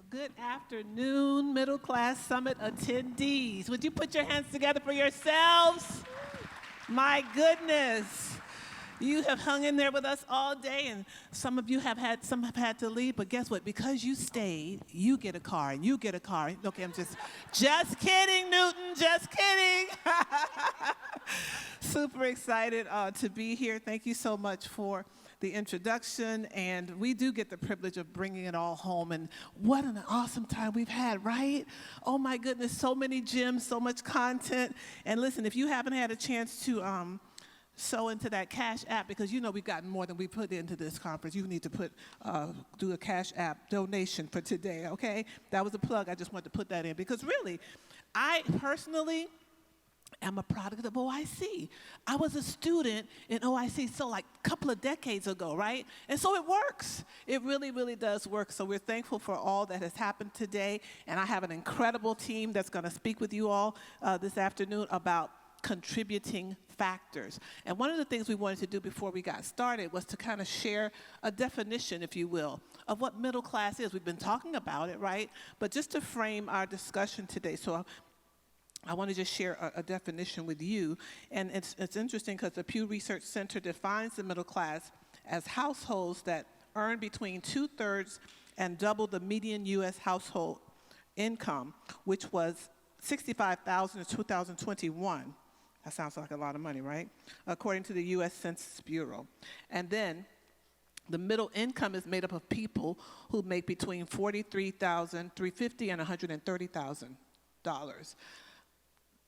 Good afternoon, Middle Class Summit attendees. Would you put your hands together for yourselves? My goodness. You have hung in there with us all day, and some have had to leave, but guess what? Because you stayed, you get a car, and you get a car. Okay, I'm just kidding, Newton, just kidding. Super excited to be here. Thank you so much for the introduction, and we do get the privilege of bringing it all home, and what an awesome time we've had, right? Oh my goodness, so many gems, so much content, and listen, if you haven't had a chance to sow into that Cash App, because you know we've gotten more than we put into this conference. You need to do a Cash App donation for today, okay? That was a plug. I just wanted to put that in, because really, I personally am a product of OIC. I was a student in OIC, so like a couple of decades ago, right? And so it works. It really, really does work. So we're thankful for all that has happened today, and I have an incredible team that's going to speak with you all this afternoon about contributing factors. And one of the things we wanted to do before we got started was to kind of share a definition, if you will, of what middle class is. We've been talking about it, right? But just to frame our discussion today, so I want to just share a definition with you. And it's interesting because the Pew Research Center defines the middle class as households that earn between 2/3 and double the median U.S. household income, which was $65,000 in 2021. That sounds like a lot of money, right? According to the U.S. Census Bureau. And then the middle income is made up of people who make between $43,350 and $130,000.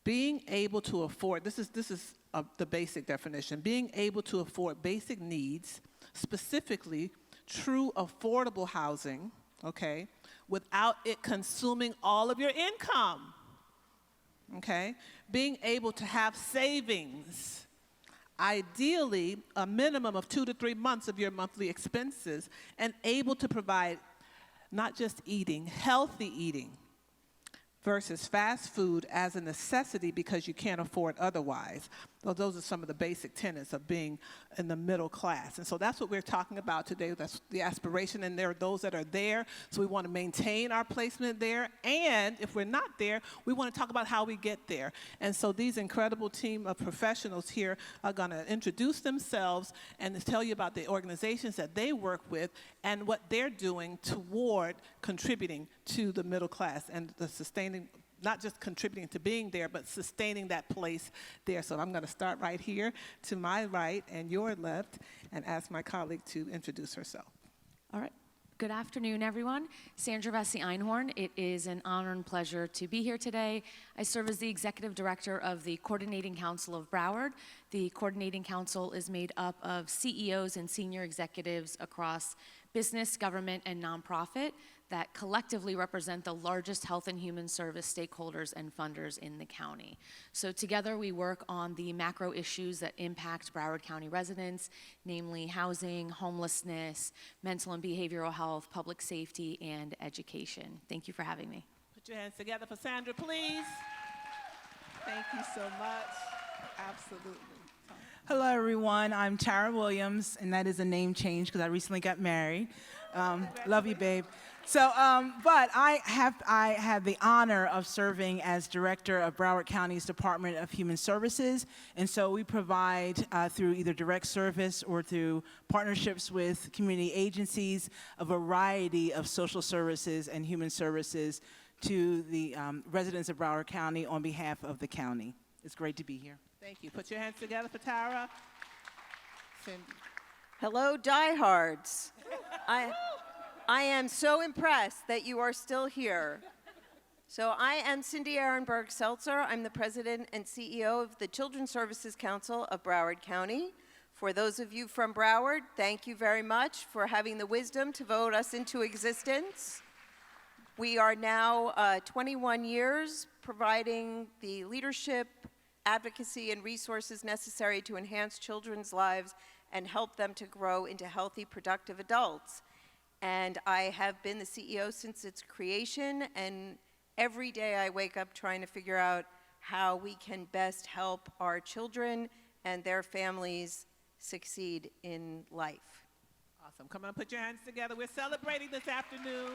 Being able to afford, this is the basic definition, being able to afford basic needs, specifically true affordable housing, okay, without it consuming all of your income. Okay, being able to have savings, ideally a minimum of 2 to 3 months of your monthly expenses, and able to provide not just eating, healthy eating, versus fast food as a necessity because you can't afford otherwise. So those are some of the basic tenets of being in the middle class. And so that's what we're talking about today. That's the aspiration, and there are those that are there. So we want to maintain our placement there. And if we're not there, we want to talk about how we get there. And so these incredible team of professionals here are going to introduce themselves and tell you about the organizations that they work with and what they're doing toward contributing to the middle class and the sustaining, not just contributing to being there, but sustaining that place there. So I'm going to start right here to my right and your left and ask my colleague to introduce herself. All right. Good afternoon, everyone. Sandra Vesey-Einhorn. It is an honor and pleasure to be here today. I serve as the Executive Director of the Coordinating Council of Broward. The Coordinating Council is made up of CEOs and senior executives across business, government, and nonprofit that collectively represent the largest health and human service stakeholders and funders in the county. So together we work on the macro issues that impact Broward County residents, namely housing, homelessness, mental and behavioral health, public safety, and education. Thank you for having me. Put your hands together for Sandra, please. Thank you so much. Absolutely. Hello, everyone. I'm Tara Williams, and that is a name change because I recently got married. Love you, babe. So, but I have the honor of serving as director of Broward County's Department of Human Services, and so we provide through either direct service or through partnerships with community agencies a variety of social services and human services to the residents of Broward County on behalf of the county. It's great to be here. Thank you. Put your hands together for Tara. Cindy. Hello, diehards. I am so impressed that you are still here. So I am Cindy Ehrenberg Seltzer. I'm the president and CEO of the Children's Services Council of Broward County. For those of you from Broward, thank you very much for having the wisdom to vote us into existence. We are now 21 years providing the leadership, advocacy, and resources necessary to enhance children's lives and help them to grow into healthy, productive adults. And I have been the CEO since its creation, and every day I wake up trying to figure out how we can best help our children and their families succeed in life. Awesome. Come on, put your hands together. We're celebrating this afternoon.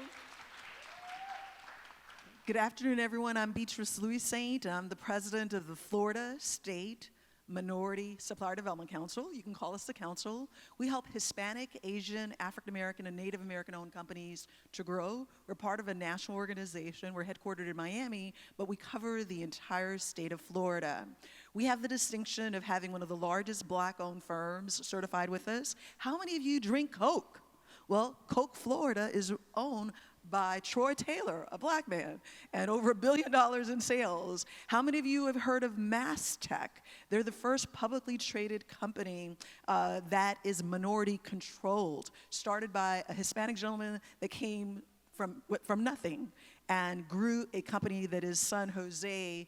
Good afternoon, everyone. I'm Beatrice Louis Saint. I'm the president of the Florida State Minority Supplier Development Council. You can call us the council. We help Hispanic, Asian, African American, and Native American owned companies to grow. We're part of a national organization. We're headquartered in Miami, but we cover the entire state of Florida. We have the distinction of having one of the largest black-owned firms certified with us. How many of you drink Coke? Well, Coke Florida is owned by Troy Taylor, a black man, and over $1 billion in sales. How many of you have heard of Mass Tech? They're the first publicly traded company that is minority controlled, started by a Hispanic gentleman that came from nothing and grew a company that his son Jose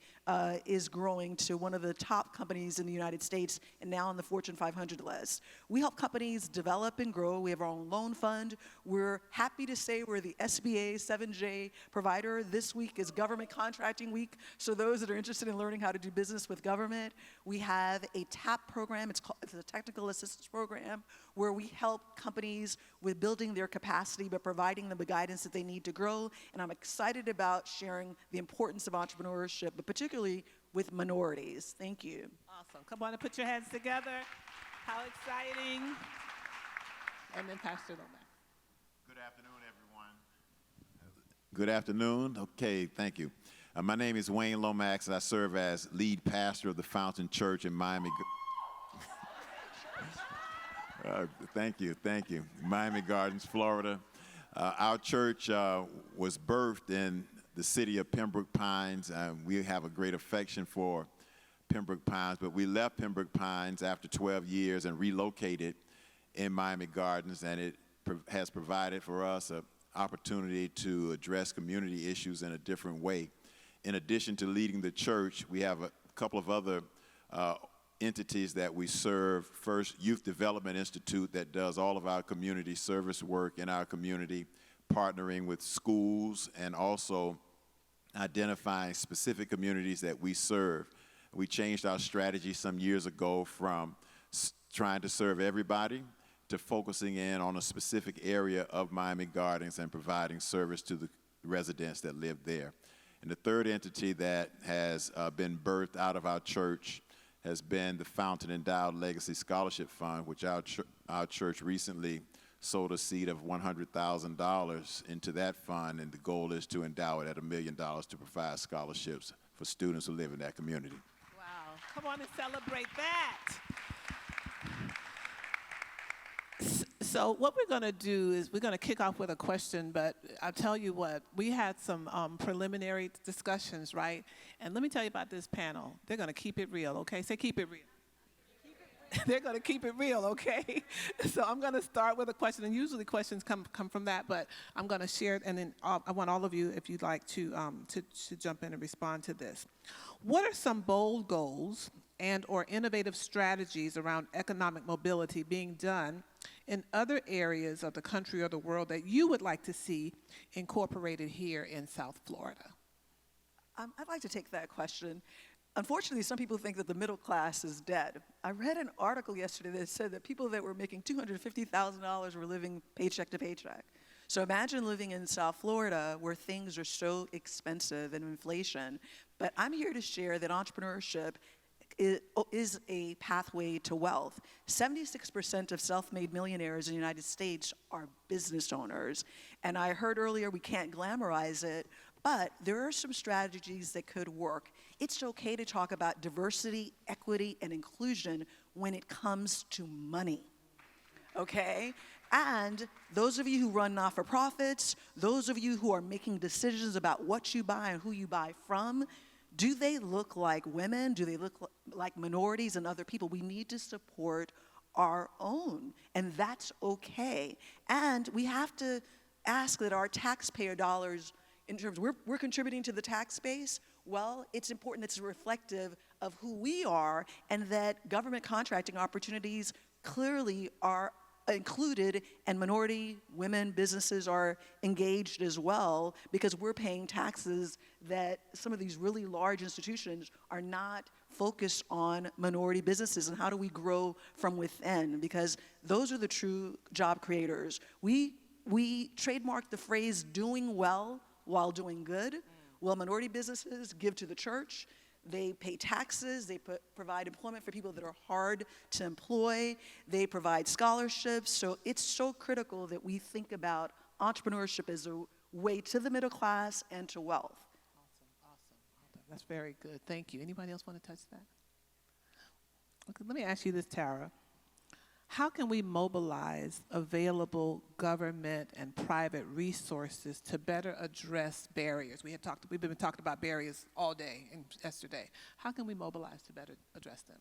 is growing to one of the top companies in the United States and now on the Fortune 500 list. We help companies develop and grow. We have our own loan fund. We're happy to say we're the SBA 7J provider. This week is government contracting week, so those that are interested in learning how to do business with government, we have a TAP program. It's a technical assistance program where we help companies with building their capacity but providing them the guidance that they need to grow. And I'm excited about sharing the importance of entrepreneurship, but particularly with minorities. Thank you. Awesome. Come on and put your hands together. How exciting. And then Pastor Lomax. Good afternoon, everyone. Good afternoon. Okay, thank you. My name is Wayne Lomax, and I serve as lead pastor of the Fountain Church in Miami. Thank you. Miami Gardens, Florida. Our church was birthed in the city of Pembroke Pines. We have a great affection for Pembroke Pines, but we left Pembroke Pines after 12 years and relocated in Miami Gardens, and it has provided for us an opportunity to address community issues in a different way. In addition to leading the church, we have a couple of other entities that we serve. First, Youth Development Institute that does all of our community service work in our community, partnering with schools and also identifying specific communities that we serve. We changed our strategy some years ago from trying to serve everybody to focusing in on a specific area of Miami Gardens and providing service to the residents that live there. And the third entity that has been birthed out of our church has been the Fountain Endowed Legacy Scholarship Fund, which our church recently sold a seed of $100,000 into that fund, and the goal is to endow it at $1 million to provide scholarships for students who live in that community. Wow. Come on and celebrate that. So what we're going to do is we're going to kick off with a question, but I'll tell you what, we had some preliminary discussions, right? And let me tell you about this panel. They're going to keep it real, okay? Say keep it real. They're going to keep it real, okay? So I'm going to start with a question, and usually questions come from that, but I'm going to share it, and then I want all of you, if you'd like to jump in and respond to this. What are some bold goals and or innovative strategies around economic mobility being done in other areas of the country or the world that you would like to see incorporated here in South Florida? I'd like to take that question. Unfortunately, some people think that the middle class is dead. I read an article yesterday that said that people that were making $250,000 were living paycheck to paycheck. So imagine living in South Florida where things are so expensive and inflation. But I'm here to share that entrepreneurship is a pathway to wealth. 76% of self-made millionaires in the United States are business owners. And I heard earlier we can't glamorize it, but there are some strategies that could work. It's okay to talk about diversity, equity, and inclusion when it comes to money, okay? And those of you who run not-for-profits, those of you who are making decisions about what you buy and who you buy from, do they look like women? Do they look like minorities and other people? We need to support our own, and that's okay. And we have to ask that our taxpayer dollars, in terms of we're contributing to the tax base, well, it's important that it's reflective of who we are and that government contracting opportunities clearly are included, and minority women businesses are engaged as well, because we're paying taxes that some of these really large institutions are not focused on minority businesses and how do we grow from within, because those are the true job creators. We trademarked the phrase doing well while doing good. Well, minority businesses give to the church. They pay taxes. They provide employment for people that are hard to employ. They provide scholarships. So it's so critical that we think about entrepreneurship as a way to the middle class and to wealth. Awesome. That's very good. Thank you. Anybody else want to touch that? Okay, let me ask you this, Tara. How can we mobilize available government and private resources to better address barriers? We've been talking about barriers all day and yesterday. How can we mobilize to better address them?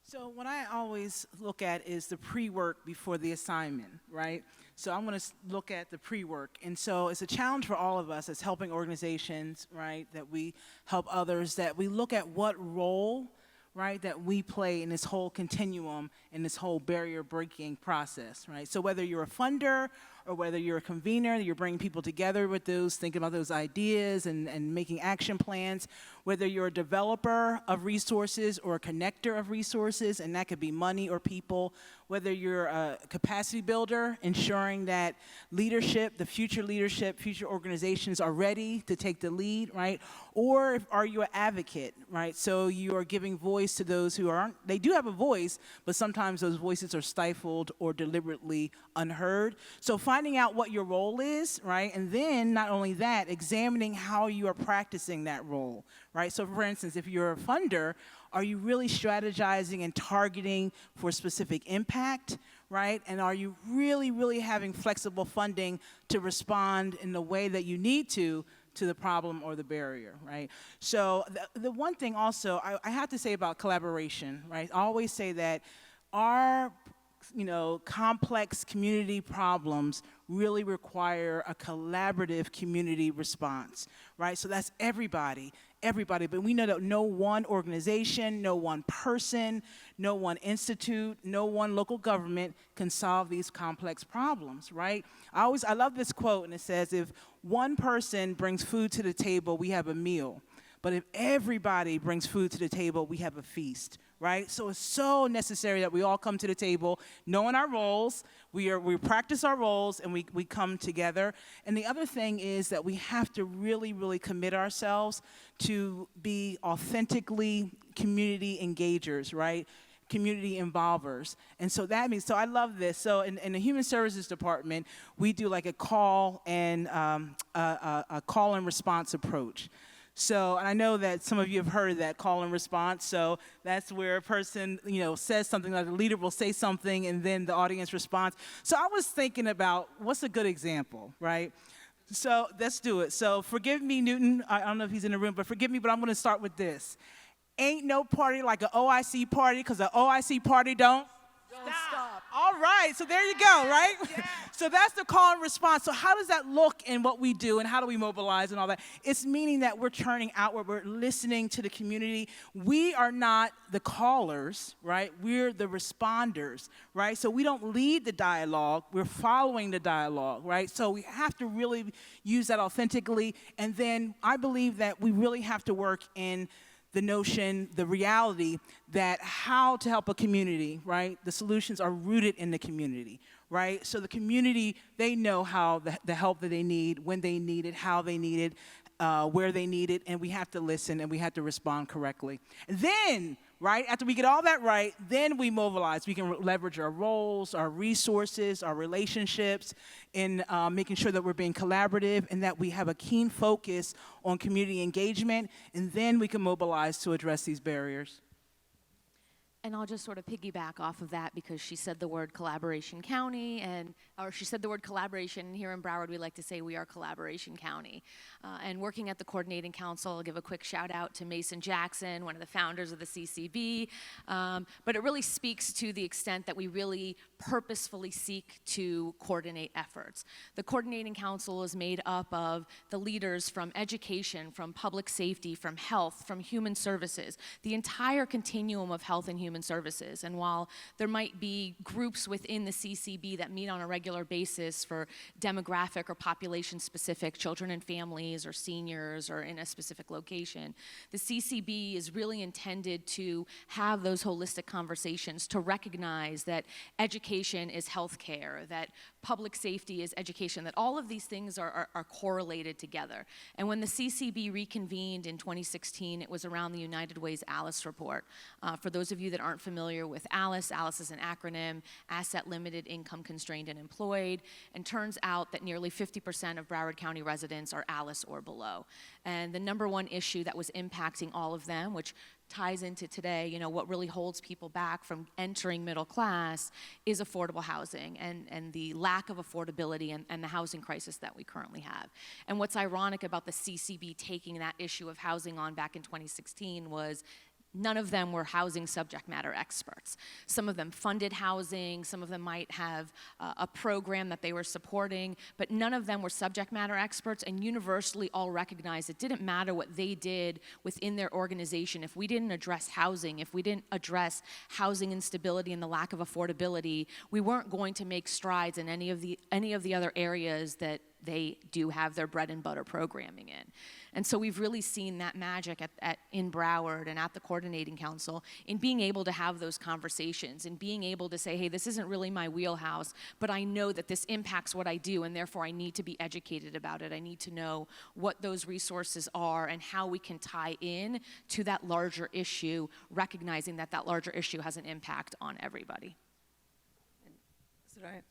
So what I always look at is the pre-work before the assignment, right? So I'm going to look at the pre-work. And so it's a challenge for all of us as helping organizations, right, that we help others, that we look at what role, right, that we play in this whole continuum, in this whole barrier-breaking process, right? So whether you're a funder or whether you're a convener, you're bringing people together with those, thinking about those ideas and making action plans, whether you're a developer of resources or a connector of resources, and that could be money or people, whether you're a capacity builder, ensuring that leadership, future organizations are ready to take the lead, right? Or are you an advocate, right? So you are giving voice to those who aren't, they do have a voice, but sometimes those voices are stifled or deliberately unheard. So finding out what your role is, right? And then not only that, examining how you are practicing that role, right? So for instance, if you're a funder, are you really strategizing and targeting for specific impact, right? And are you really, really having flexible funding to respond in the way that you need to the problem or the barrier, right? So the one thing also I have to say about collaboration, right? I always say that our complex community problems really require a collaborative community response, right? So that's everybody, but we know that no one organization, no one person, no one institute, no one local government can solve these complex problems, right? I love this quote, and it says, if one person brings food to the table, we have a meal. But if everybody brings food to the table, we have a feast, right? So it's so necessary that we all come to the table, knowing our roles, we practice our roles, and we come together. And the other thing is that we have to really, really commit ourselves to be authentically community engagers, right? Community involvers. And so that means, so I love this. So in the Human Services Department, we do like a call and response approach. So, and I know that some of you have heard of that call and response. So that's where a person, says something, like the leader will say something, and then the audience responds. So I was thinking about what's a good example, right? So let's do it. So forgive me, Newton. I don't know if he's in the room, but forgive me, but I'm going to start with this. Ain't no party like an OIC party, because an OIC party don't stop. All right, so there you go, right? Yes. So that's the call and response. So how does that look in what we do, and how do we mobilize and all that? It's meaning that we're turning outward, we're listening to the community. We are not the callers, right? We're the responders, right? So we don't lead the dialogue, we're following the dialogue, right? So we have to really use that authentically, and then I believe that we really have to work in the notion, the reality that how to help a community, right? The solutions are rooted in the community, right? So the community, they know how the help that they need, when they need it, how they need it, where they need it, and we have to listen and we have to respond correctly. And then, right, after we get all that right, then we mobilize. We can leverage our roles, our resources, our relationships in making sure that we're being collaborative and that we have a keen focus on community engagement, and then we can mobilize to address these barriers. And I'll just sort of piggyback off of that because she said the word Collaboration County, or she said the word collaboration. Here in Broward, we like to say we are Collaboration County. And working at the Coordinating Council, I'll give a quick shout out to Mason Jackson, one of the founders of the CCB. But it really speaks to the extent that we really purposefully seek to coordinate efforts. The Coordinating Council is made up of the leaders from education, from public safety, from health, from human services, the entire continuum of health and human Human Services. And while there might be groups within the CCB that meet on a regular basis for demographic or population-specific children and families or seniors or in a specific location, the CCB is really intended to have those holistic conversations, to recognize that education is healthcare, that public safety is education, that all of these things are correlated together. And when the CCB reconvened in 2016, it was around the United Way's ALICE report. For those of you that aren't familiar with ALICE, ALICE is an acronym, Asset Limited, Income Constrained, and Employed, and turns out that nearly 50% of Broward County residents are ALICE or below. And the number one issue that was impacting all of them, which ties into today, you know, what really holds people back from entering middle class is affordable housing and the lack of affordability and the housing crisis that we currently have. And what's ironic about the CCB taking that issue of housing on back in 2016 was none of them were housing subject matter experts. Some of them funded housing, some of them might have a program that they were supporting, but none of them were subject matter experts, and universally all recognized it didn't matter what they did within their organization. If we didn't address housing, if we didn't address housing instability and the lack of affordability, we weren't going to make strides in any of the other areas that they do have their bread and butter programming in. And so we've really seen that magic in Broward and at the Coordinating Council in being able to have those conversations and being able to say, hey, this isn't really my wheelhouse, but I know that this impacts what I do, and therefore I need to be educated about it. I need to know what those resources are and how we can tie in to that larger issue, recognizing that that larger issue has an impact on everybody. Is it all right?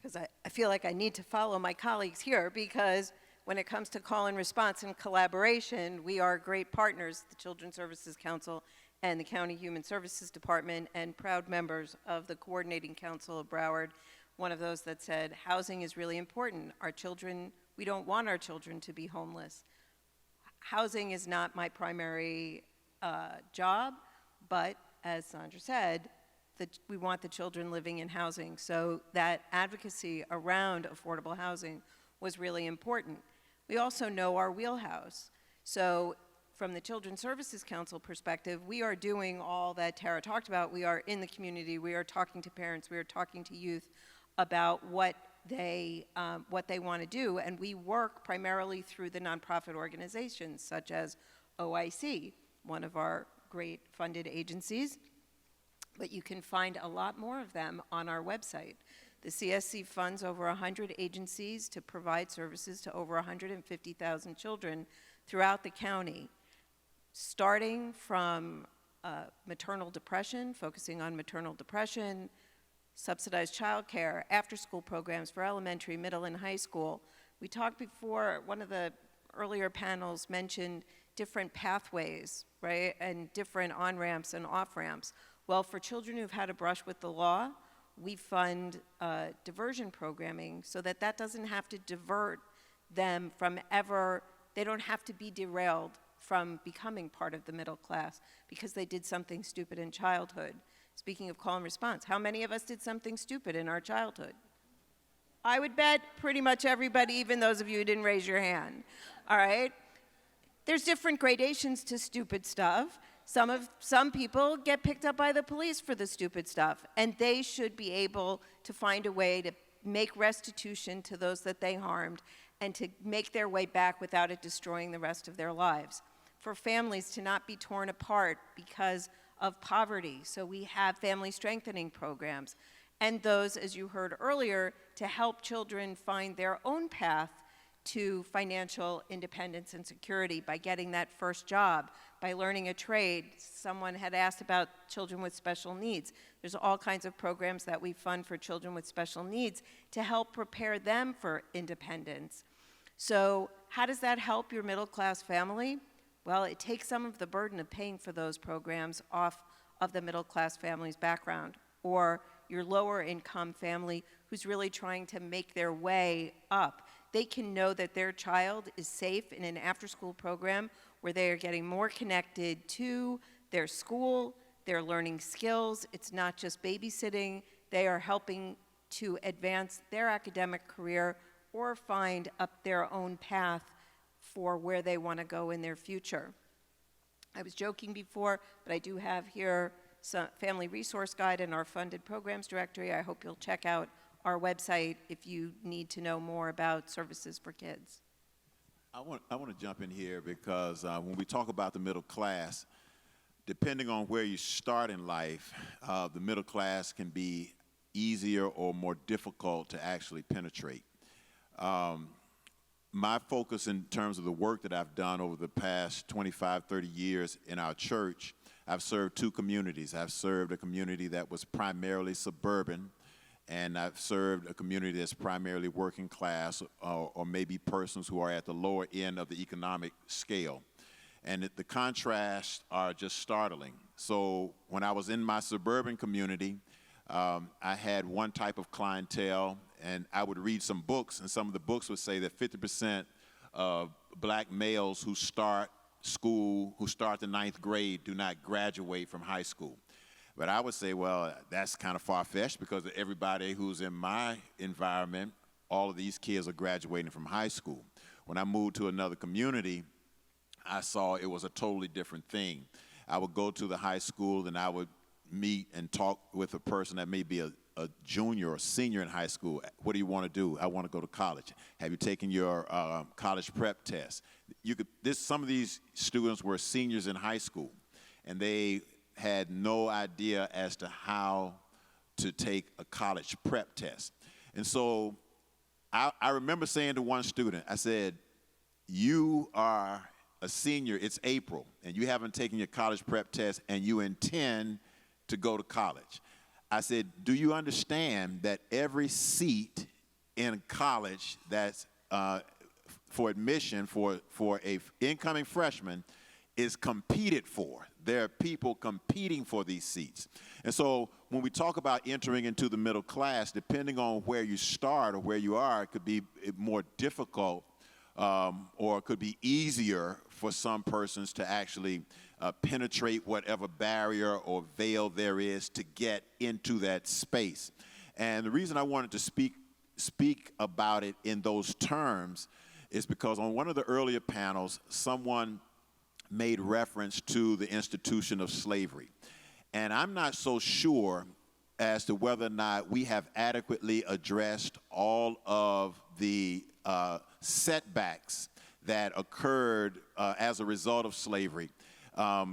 Because I feel like I need to follow my colleagues here, because when it comes to call and response and collaboration, we are great partners, the Children's Services Council and the County Human Services Department, and proud members of the Coordinating Council of Broward, one of those that said housing is really important. Our children, we don't want our children to be homeless. Housing is not my primary job, but as Sandra said, we want the children living in housing. So that advocacy around affordable housing was really important. We also know our wheelhouse. So from the Children's Services Council perspective, we are doing all that Tara talked about. We are in the community. We are talking to parents. We are talking to youth about what they want to do. And we work primarily through the nonprofit organizations such as OIC, one of our great funded agencies. But you can find a lot more of them on our website. The CSC funds over 100 agencies to provide services to over 150,000 children throughout the county, starting from maternal depression, focusing on maternal depression, subsidized childcare, after-school programs for elementary, middle, and high school. We talked before, one of the earlier panels mentioned different pathways, right, and different on-ramps and off-ramps. Well, for children who've had a brush with the law, we fund diversion programming so that that doesn't have to divert them from they don't have to be derailed from becoming part of the middle class because they did something stupid in childhood. Speaking of call and response, how many of us did something stupid in our childhood? I would bet pretty much everybody, even those of you who didn't raise your hand, all right? There's different gradations to stupid stuff. Some people get picked up by the police for the stupid stuff, and they should be able to find a way to make restitution to those that they harmed and to make their way back without it destroying the rest of their lives. For families to not be torn apart because of poverty, so we have family strengthening programs. And those, as you heard earlier, to help children find their own path to financial independence and security by getting that first job, by learning a trade. Someone had asked about children with special needs. There's all kinds of programs that we fund for children with special needs to help prepare them for independence. So how does that help your middle class family? Well, it takes some of the burden of paying for those programs off of the middle class family's background, or your lower income family who's really trying to make their way up. They can know that their child is safe in an after-school program where they are getting more connected to their school, they're learning skills. It's not just babysitting. They are helping to advance their academic career or find up their own path for where they want to go in their future. I was joking before, but I do have here family resource guide and our funded programs directory. I hope you'll check out our website if you need to know more about services for kids. I want to jump in here because when we talk about the middle class, depending on where you start in life, the middle class can be easier or more difficult to actually penetrate. My focus in terms of the work that I've done over the past 25, 30 years in our church, I've served two communities. I've served a community that was primarily suburban, and I've served a community that's primarily working class or maybe persons who are at the lower end of the economic scale. And the contrasts are just startling. So when I was in my suburban community, I had one type of clientele, and I would read some books, and some of the books would say that 50% of black males who start school, who start the 9th grade, do not graduate from high school. But I would say, well, that's kind of far-fetched because everybody who's in my environment, all of these kids are graduating from high school. When I moved to another community, I saw it was a totally different thing. I would go to the high school and I would meet and talk with a person that may be a junior or senior in high school. What do you want to do? I want to go to college. Have you taken your college prep test? Some of these students were seniors in high school, and they had no idea as to how to take a college prep test. And so I remember saying to one student, I said, you are a senior, it's April, and you haven't taken your college prep test, and you intend to go to college. I said, do you understand that every seat in college that's for admission for a incoming freshman is competed for? There are people competing for these seats. And so when we talk about entering into the middle class, depending on where you start or where you are, it could be more difficult or it could be easier for some persons to actually penetrate whatever barrier or veil there is to get into that space. And the reason I wanted to speak about it in those terms is because on one of the earlier panels, someone made reference to the institution of slavery. And I'm not so sure as to whether or not we have adequately addressed all of the setbacks that occurred as a result of slavery,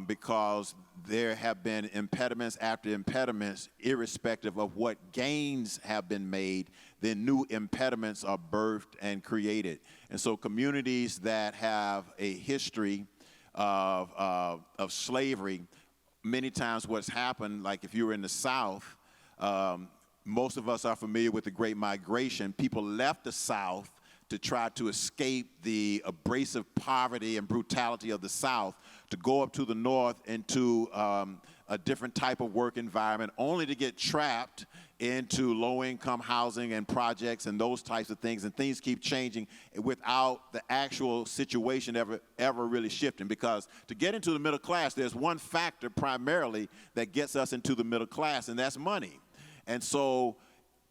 because there have been impediments after impediments, irrespective of what gains have been made, then new impediments are birthed and created. And so communities that have a history of slavery, many times what's happened, like if you were in the South, most of us are familiar with the Great Migration. People left the South to try to escape the abrasive poverty and brutality of the South, to go up to the North into a different type of work environment, only to get trapped into low-income housing and projects and those types of things, and things keep changing without the actual situation ever really shifting. Because to get into the middle class, there's one factor primarily that gets us into the middle class, and that's money. And so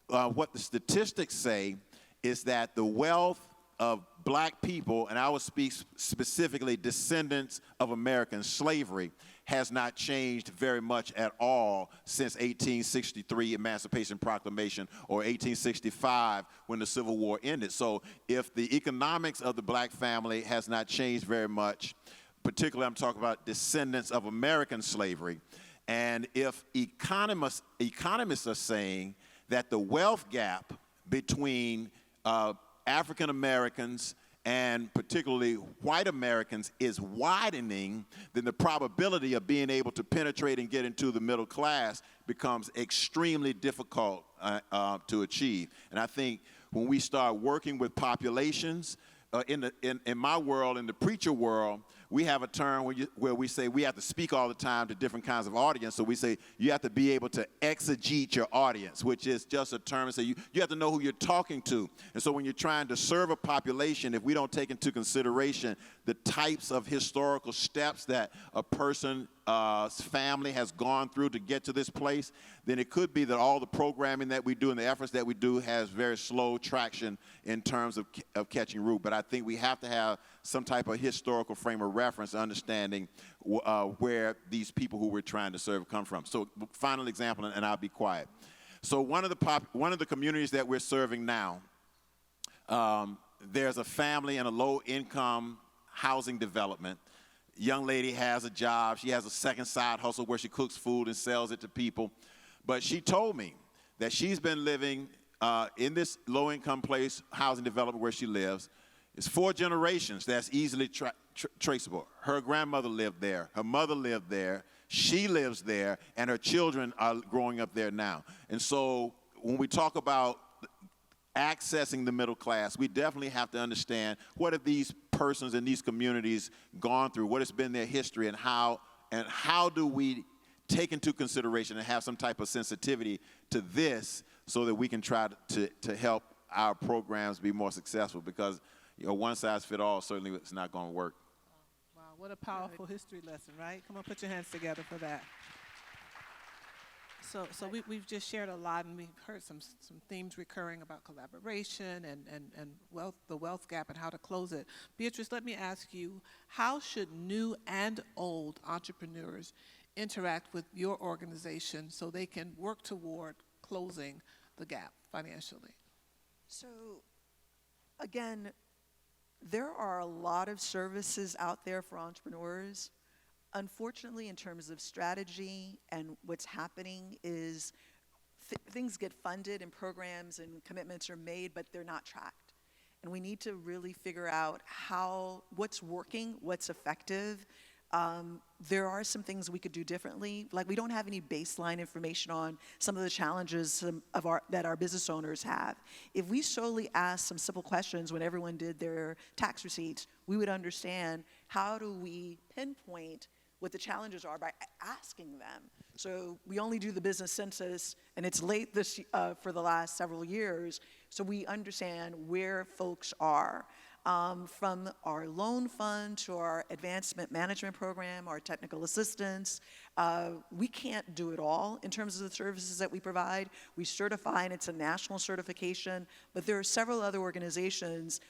what the statistics say is that the wealth of black people, and I will speak specifically descendants of American slavery, has not changed very much at all since 1863 Emancipation Proclamation or 1865 when the Civil War ended. So if the economics of the black family has not changed very much, particularly I'm talking about descendants of American slavery, and if economists are saying that the wealth gap between African Americans and particularly white Americans is widening, then the probability of being able to penetrate and get into the middle class becomes extremely difficult to achieve. And I think when we start working with populations, in my world, in the preacher world, we have a term where we say we have to speak all the time to different kinds of audience. So we say you have to be able to exegete your audience, which is just a term to say you have to know who you're talking to. And so when you're trying to serve a population, if we don't take into consideration the types of historical steps that a person family has gone through to get to this place, then it could be that all the programming that we do and the efforts that we do has very slow traction in terms of catching root. But I think we have to have some type of historical frame of reference, understanding where these people who we're trying to serve come from. So final example, and I'll be quiet. So one of the communities that we're serving now, there's a family in a low-income housing development. Young lady has a job. She has a second side hustle where she cooks food and sells it to people. But she told me that she's been living in this low-income place, housing development where she lives. It's 4 generations that's easily traceable. Her grandmother lived there. Her mother lived there. She lives there. And her children are growing up there now. And so when we talk about accessing the middle class, we definitely have to understand what have these persons in these communities gone through, what has been their history, and how do we take into consideration and have some type of sensitivity to this so that we can try to help our programs be more successful, because one size fits all certainly it's not going to work. Wow, what a powerful history lesson, right? Come on, put your hands together for that. So we've just shared a lot, and we've heard some themes recurring about collaboration and the wealth gap and how to close it. Beatrice, let me ask you, how should new and old entrepreneurs interact with your organization so they can work toward closing the gap financially? So, again, there are a lot of services out there for entrepreneurs. Unfortunately, in terms of strategy and what's happening is things get funded and programs and commitments are made, but they're not tracked. And we need to really figure out what's working, what's effective. There are some things we could do differently. Like, we don't have any baseline information on some of the challenges that our business owners have. If we solely asked some simple questions when everyone did their tax receipts, we would understand how do we pinpoint what the challenges are by asking them. So we only do the business census, and it's late for the last several years, so we understand where folks are. From our loan fund to our advancement management program, our technical assistance, we can't do it all in terms of the services that we provide. We certify, and it's a national certification, but there are several other organizations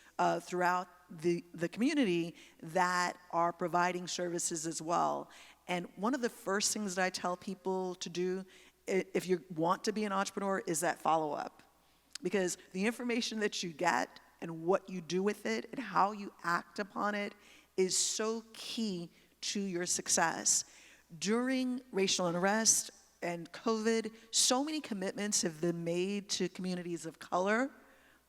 throughout the community that are providing services as well. And one of the first things that I tell people to do if you want to be an entrepreneur is that follow-up. Because the information that you get and what you do with it and how you act upon it is so key to your success. During racial unrest and COVID, so many commitments have been made to communities of color,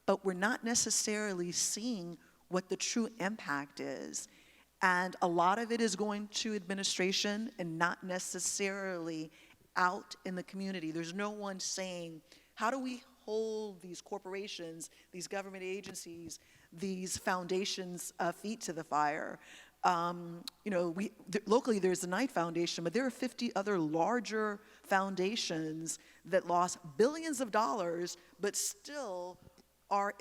but we're not necessarily seeing what the true impact is. And a lot of it is going to administration and not necessarily out in the community. There's no one saying, how do we hold these corporations, these government agencies, these foundations' feet to the fire? Locally there's the Knight Foundation, but there are 50 other larger foundations that lost billions of dollars, but still are,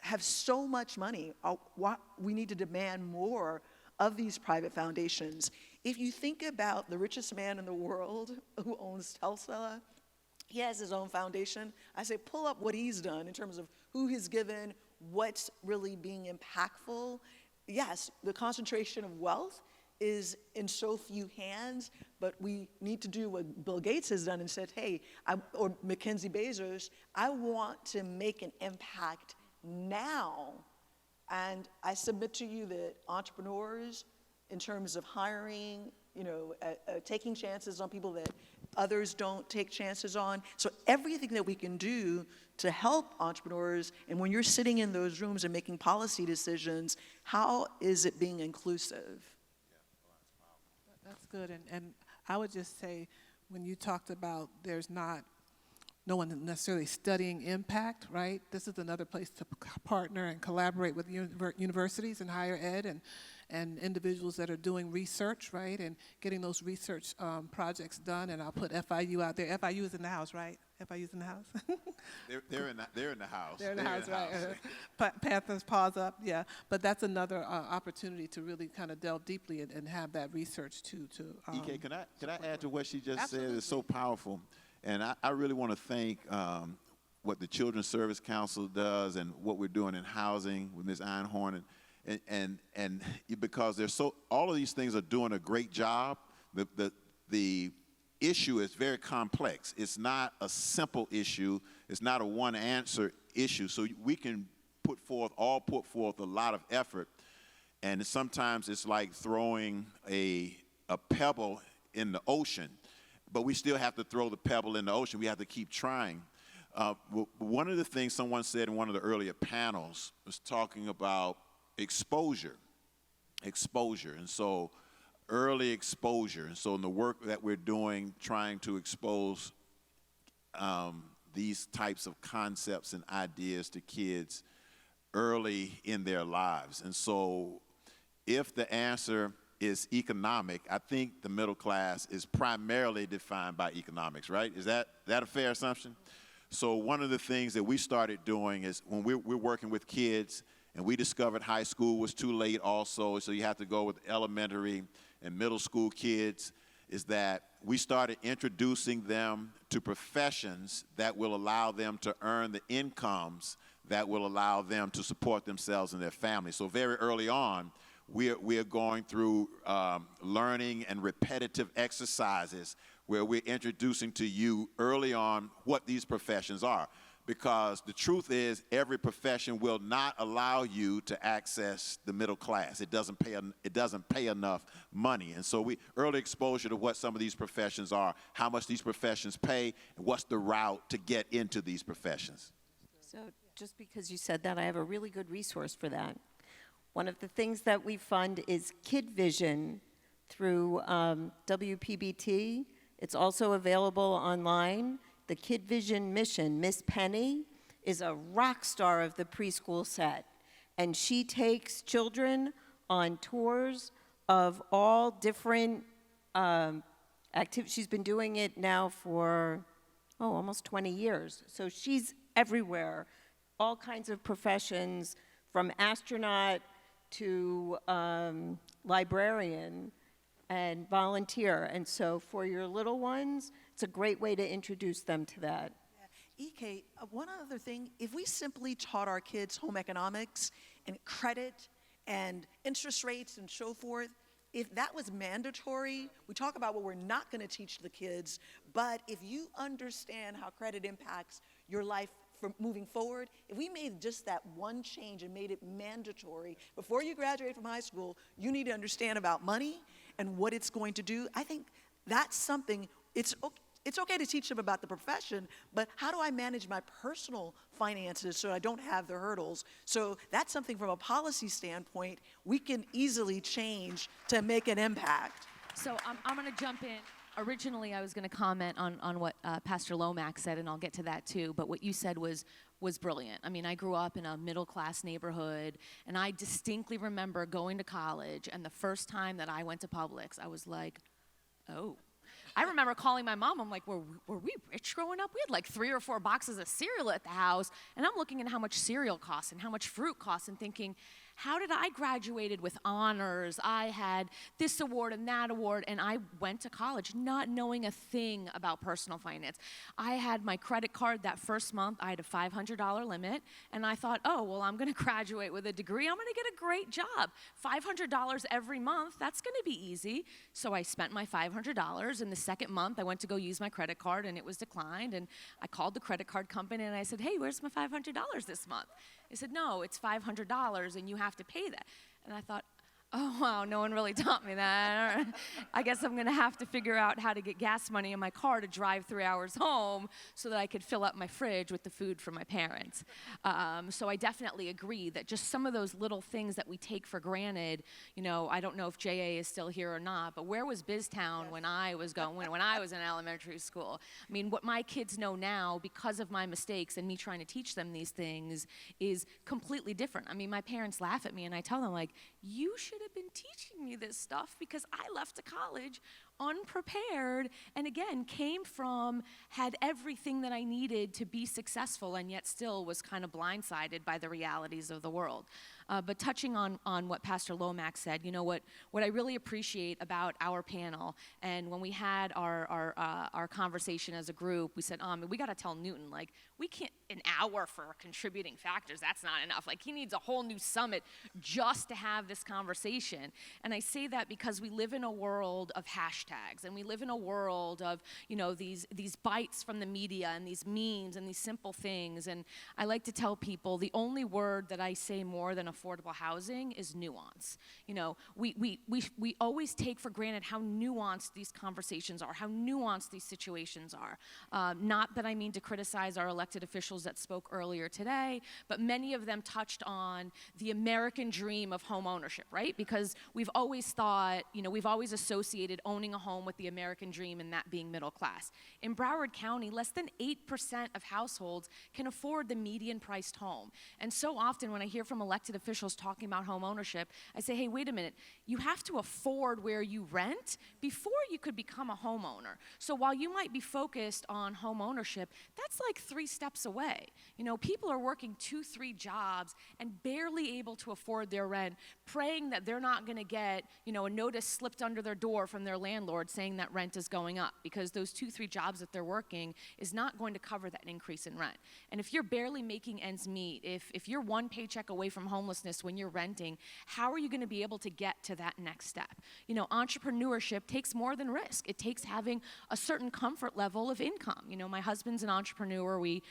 have so much money. We need to demand more of these private foundations. If you think about the richest man in the world who owns Tesla, he has his own foundation. I say pull up what he's done in terms of who he's given, what's really being impactful. Yes, the concentration of wealth is in so few hands, but we need to do what Bill Gates has done and said, hey, or Mackenzie Bezos, I want to make an impact now. And I submit to you that entrepreneurs, in terms of hiring, taking chances on people that others don't take chances on. So everything that we can do to help entrepreneurs, and when you're sitting in those rooms and making policy decisions, how is it being inclusive? That's good. And I would just say, when you talked about there's no one necessarily studying impact, right? This is another place to partner and collaborate with universities and higher ed and individuals that are doing research, right, and getting those research projects done. And I'll put FIU out there. FIU is in the house, right? FIU's in the house. They're in the house. They're in the house, right? Panthers paws up, yeah. But that's another opportunity to really kind of delve deeply and have that research too. EK, can I add to what she just Absolutely. said? It's so powerful, and I really want to thank what the Children's Service Council does and what we're doing in housing with Ms. Einhorn, and because all of these things are doing a great job. The issue is very complex. It's not a simple issue. It's not a one answer issue. So we can put forth a lot of effort, and sometimes it's like throwing a pebble in the ocean, but we still have to throw the pebble in the ocean. We have to keep trying. One of the things someone said in one of the earlier panels was talking about exposure, and so early exposure. And so in the work that we're doing, trying to expose these types of concepts and ideas to kids early in their lives. And so if the answer is economic, I think the middle class is primarily defined by economics, right? Is that a fair assumption? So one of the things that we started doing is when we're working with kids, and we discovered high school was too late also, so you have to go with elementary and middle school kids, is that we started introducing them to professions that will allow them to earn the incomes that will allow them to support themselves and their families. So very early on, we are going through learning and repetitive exercises where we're introducing to you early on what these professions are. Because the truth is, every profession will not allow you to access the middle class. It doesn't pay enough money. And so early exposure to what some of these professions are, how much these professions pay, and what's the route to get into these professions. So just because you said that, I have a really good resource for that. One of the things that we fund is Kid Vision through WPBT. It's also available online. The Kid Vision mission, Miss Penny, is a rock star of the preschool set. And she takes children on tours of all different activities. She's been doing it now for, almost 20 years. So she's everywhere, all kinds of professions, from astronaut to librarian and volunteer. And so for your little ones, it's a great way to introduce them to that. EK, one other thing, if we simply taught our kids home economics and credit and interest rates and so forth, if that was mandatory, we talk about what we're not going to teach the kids, but if you understand how credit impacts your life from moving forward, if we made just that one change and made it mandatory, before you graduate from high school, you need to understand about money and what it's going to do. I think that's something, it's okay to teach them about the profession, but how do I manage my personal finances so I don't have the hurdles? So that's something from a policy standpoint we can easily change to make an impact. So I'm going to jump in. Originally, I was going to comment on what Pastor Lomax said, and I'll get to that too, but what you said was brilliant. I mean, I grew up in a middle-class neighborhood, and I distinctly remember going to college, and the first time that I went to Publix, I was like, oh. I remember calling my mom. I'm like, were we rich growing up? We had like 3 or 4 boxes of cereal at the house, and I'm looking at how much cereal costs and how much fruit costs and thinking, how did I graduated with honors? I had this award and that award, and I went to college not knowing a thing about personal finance. I had my credit card that first month. I had a $500 limit, and I thought, oh, well, I'm going to graduate with a degree. I'm going to get a great job. $500 every month, that's going to be easy. So I spent my $500, and the second month, I went to go use my credit card, and it was declined, and I called the credit card company, and I said, hey, where's my $500 this month? They said, no, it's $500 and you have to pay that. And I thought, oh, wow, no one really taught me that. I guess I'm going to have to figure out how to get gas money in my car to drive 3 hours home so that I could fill up my fridge with the food for my parents. So I definitely agree that just some of those little things that we take for granted, you know, I don't know if JA is still here or not, but where was BizTown when I was when I was in elementary school? I mean, what my kids know now because of my mistakes and me trying to teach them these things is completely different. I mean, my parents laugh at me and I tell them, like, you should should have been teaching me this stuff because I left to college unprepared, and again, had everything that I needed to be successful, and yet still was kind of blindsided by the realities of the world. But touching on what Pastor Lomax said, you know, what I really appreciate about our panel, and when we had our conversation as a group, we said, we got to tell Newton, like, we can't, an hour for contributing factors, that's not enough. Like, he needs a whole new summit just to have this conversation. And I say that because we live in a world of hashtags, and we live in a world of, you know, these bites from the media and these memes and these simple things. And I like to tell people the only word that I say more than affordable housing is nuance. You know, we always take for granted how nuanced these conversations are, how nuanced these situations are. Not that I mean to criticize our elected officials that spoke earlier today, but many of them touched on the American dream of home ownership, right? Because we've always thought, you know, we've always associated owning a home with the American dream and that being middle class. In Broward County, less than 8% of households can afford the median priced home. And so often when I hear from elected officials talking about home ownership, I say, hey, wait a minute, you have to afford where you rent before you could become a homeowner. So while you might be focused on home ownership, that's like 3 steps away. You know, people are working 2-3 jobs and barely able to afford their rent, praying that they're not gonna get, you know, a notice slipped under their door from their landlord saying that rent is going up, because those 2-3 jobs that they're working is not going to cover that increase in rent. And if you're barely making ends meet, if you're 1 paycheck away from homelessness when you're renting, how are you gonna be able to get to that next step? You know, entrepreneurship takes more than risk. It takes having a certain comfort level of income. You know, my husband's an entrepreneur. We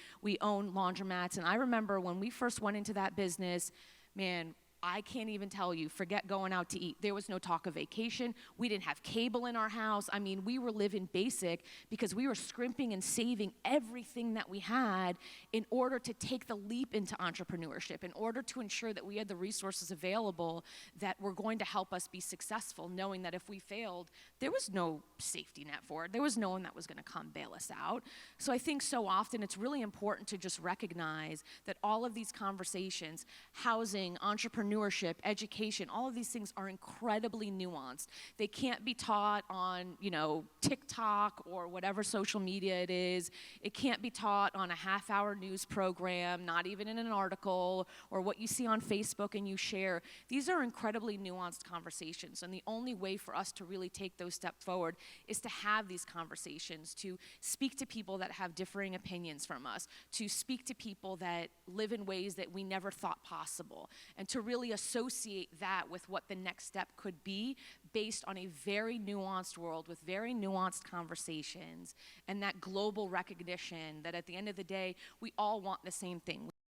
own laundromats, and I remember when we first went into that business, man, I can't even tell you, forget going out to eat. There was no talk of vacation. We didn't have cable in our house. I mean, we were living basic because we were scrimping and saving everything that we had in order to take the leap into entrepreneurship, in order to ensure that we had the resources available that were going to help us be successful, knowing that if we failed, there was no safety net for it. There was no one that was going to come bail us out. So I think so often it's really important to just recognize that all of these conversations, housing, entrepreneurship, education, all of these things are incredibly nuanced. They can't be taught on, you know, TikTok or whatever social media it is. It can't be taught on a half-hour news program, not even in an article, or what you see on Facebook and you share. These are incredibly nuanced conversations, and the only way for us to really take those steps forward is to have these conversations, to speak to people that have differing opinions from us, to speak to people that live in ways that we never thought possible, and to really associate that with what the next step could be based on a very nuanced world with very nuanced conversations and that global recognition that at the end of the day, we all want the same thing.